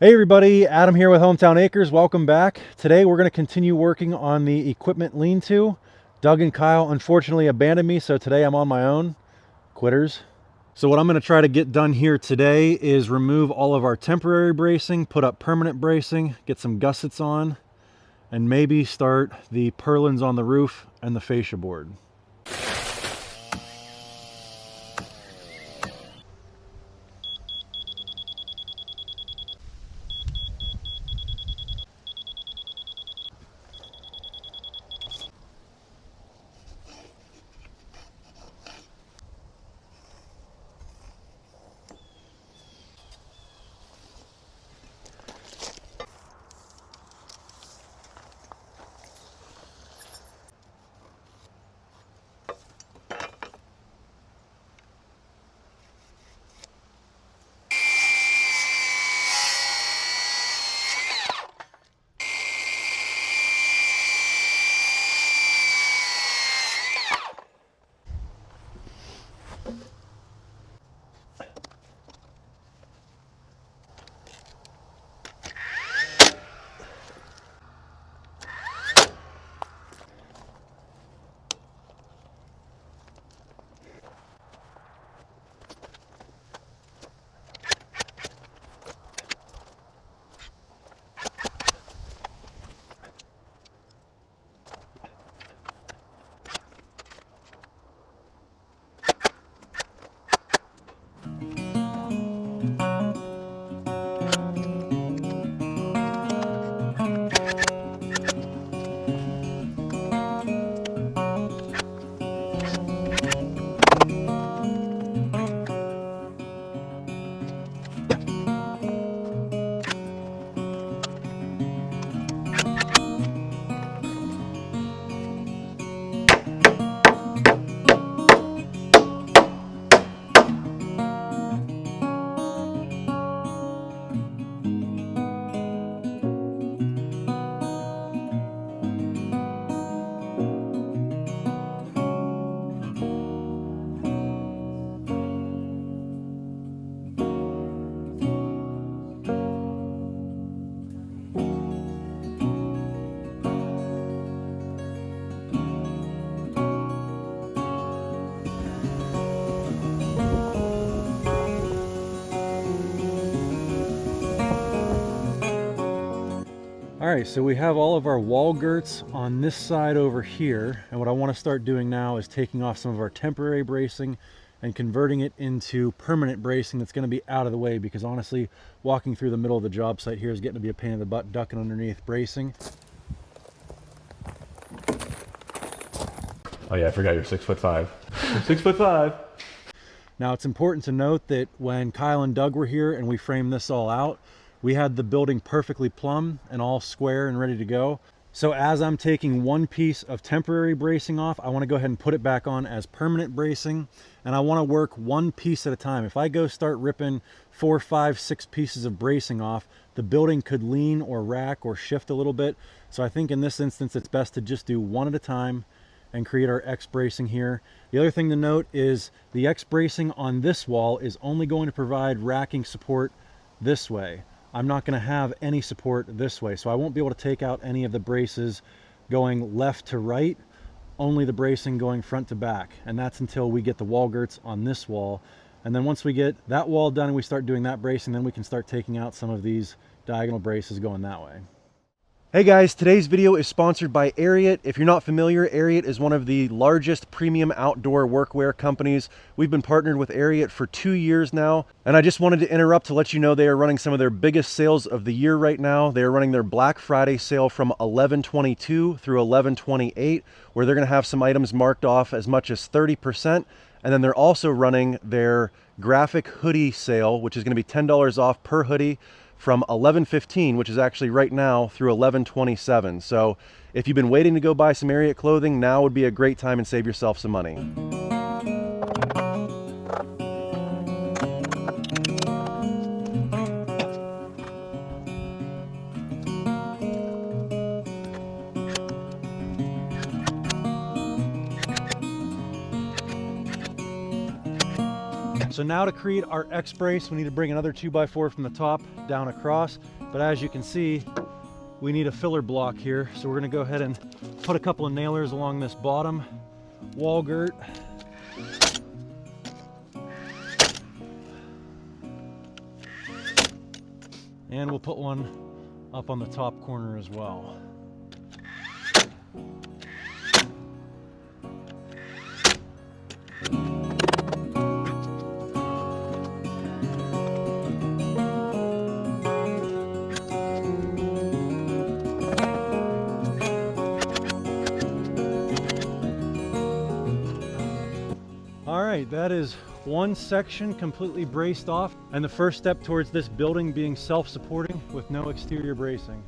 Hey everybody, Adam here with Hometown Acres. Welcome back. Today we're going to continue working on the equipment lean-to. Doug and Kyle unfortunately abandoned me, so today I'm on my own. Quitters. So what I'm going to try to get done here today is remove all of our temporary bracing, put up permanent bracing, get some gussets on, and maybe start the purlins on the roof and the fascia board. Alright, so we have all of our wall girts on this side over here, and what I want to start doing now is taking off some of our temporary bracing and converting it into permanent bracing that's going to be out of the way, because honestly, walking through the middle of the job site here is getting to be a pain in the butt ducking underneath bracing. Oh yeah, I forgot you're 6'5". You're 6'5". Now it's important to note that when Kyle and Doug were here and we framed this all out, we had the building perfectly plumb and all square and ready to go. So as I'm taking one piece of temporary bracing off, I want to go ahead and put it back on as permanent bracing, and I want to work one piece at a time. If I go start ripping 4, 5, 6 pieces of bracing off, the building could lean or rack or shift a little bit. So I think in this instance it's best to just do one at a time and create our X bracing here. The other thing to note is the X bracing on this wall is only going to provide racking support this way. I'm not going to have any support this way, so I won't be able to take out any of the braces going left to right, only the bracing going front to back, and that's until we get the wall girts on this wall. And then once we get that wall done and we start doing that bracing, then we can start taking out some of these diagonal braces going that way. Hey guys, today's video is sponsored by Ariat. If you're not familiar, Ariat is one of the largest premium outdoor workwear companies. We've been partnered with Ariat for 2 years now, and I just wanted to interrupt to let you know they are running some of their biggest sales of the year right now. They are running their Black Friday sale from 11/22 through 11/28, where they're going to have some items marked off as much as 30%, and then they're also running their graphic hoodie sale, which is going to be $10 off per hoodie, from 11/15, which is actually right now, through 11/27. So if you've been waiting to go buy some Ariat clothing, now would be a great time and save yourself some money. So now to create our X brace, we need to bring another 2x4 from the top down across. But as you can see, we need a filler block here. So we're gonna go ahead and put a couple of nailers along this bottom wall girt. And we'll put one up on the top corner as well. All right, that is one section completely braced off, and the first step towards this building being self-supporting with no exterior bracing.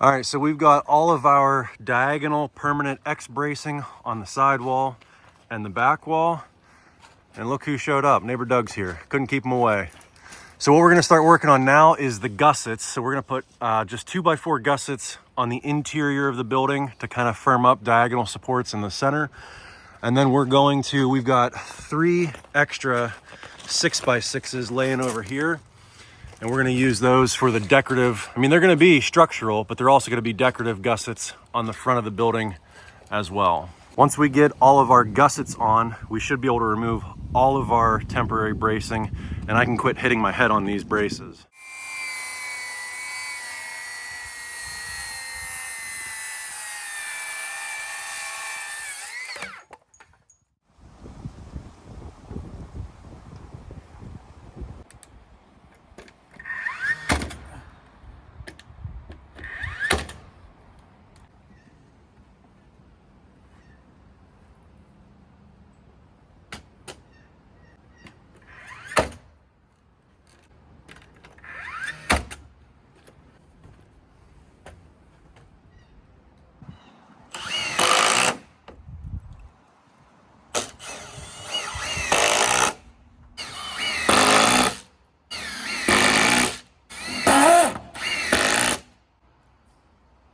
All right, so we've got all of our diagonal permanent X bracing on the side wall and the back wall. And look who showed up, neighbor Doug's here. Couldn't keep him away. So what we're gonna start working on now is the gussets. So we're gonna put just 2x4 gussets on the interior of the building to kind of firm up diagonal supports in the center. And then we've got 3 extra 6x6s laying over here. And we're gonna use those for the decorative. I mean, they're gonna be structural, but they're also gonna be decorative gussets on the front of the building as well. Once we get all of our gussets on, we should be able to remove all of our temporary bracing, and I can quit hitting my head on these braces.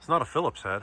It's not a Phillips head.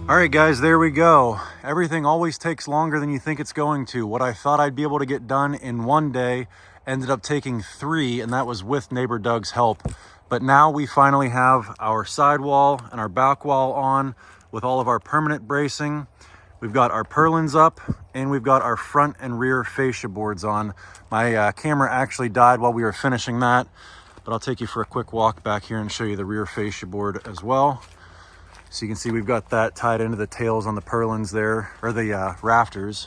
All right, guys, there we go. Everything always takes longer than you think it's going to. What I thought I'd be able to get done in one day ended up taking 3, and that was with neighbor Doug's help. But now we finally have our sidewall and our back wall on with all of our permanent bracing. We've got our purlins up, and we've got our front and rear fascia boards on. My camera actually died while we were finishing that, but I'll take you for a quick walk back here and show you the rear fascia board as well. So you can see we've got that tied into the tails on the purlins there, or the rafters.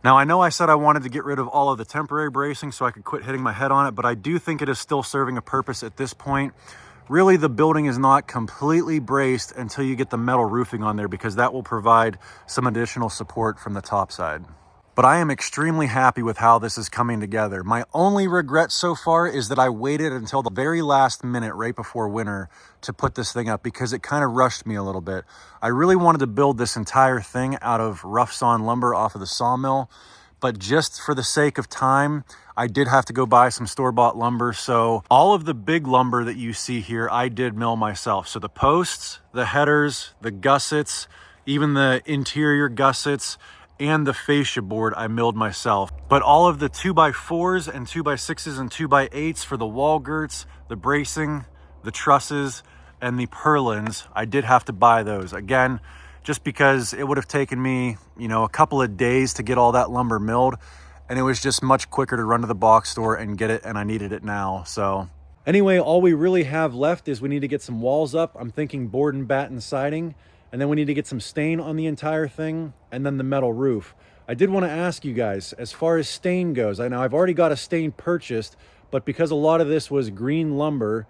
Now, I know I said I wanted to get rid of all of the temporary bracing so I could quit hitting my head on it, but I do think it is still serving a purpose at this point. Really, the building is not completely braced until you get the metal roofing on there, because that will provide some additional support from the top side. But I am extremely happy with how this is coming together. My only regret so far is that I waited until the very last minute right before winter to put this thing up because it kind of rushed me a little bit. I really wanted to build this entire thing out of rough sawn lumber off of the sawmill, but just for the sake of time, I did have to go buy some store-bought lumber. So all of the big lumber that you see here, I did mill myself. So the posts, the headers, the gussets, even the interior gussets, and the fascia board I milled myself. But all of the 2x4s and 2x6s and 2x8s for the wall girts, the bracing, the trusses, and the purlins, I did have to buy those. Again, just because it would have taken me, you know, a couple of days to get all that lumber milled, and it was just much quicker to run to the box store and get it, and I needed it now. So anyway, all we really have left is we need to get some walls up. I'm thinking board and batten siding. And then we need to get some stain on the entire thing, and then the metal roof. I did want to ask you guys, as far as stain goes, I know I've already got a stain purchased, but because a lot of this was green lumber,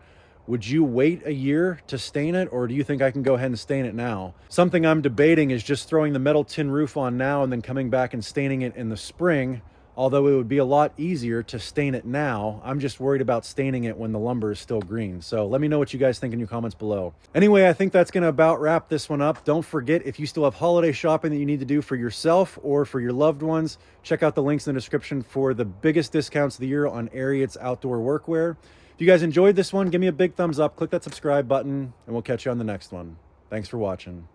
would you wait a year to stain it, or do you think I can go ahead and stain it now? Something I'm debating is just throwing the metal tin roof on now and then coming back and staining it in the spring, although it would be a lot easier to stain it now. I'm just worried about staining it when the lumber is still green. So let me know what you guys think in your comments below. Anyway, I think that's gonna about wrap this one up. Don't forget, if you still have holiday shopping that you need to do for yourself or for your loved ones, check out the links in the description for the biggest discounts of the year on Ariat's outdoor workwear. If you guys enjoyed this one, give me a big thumbs up, click that subscribe button, and we'll catch you on the next one. Thanks for watching.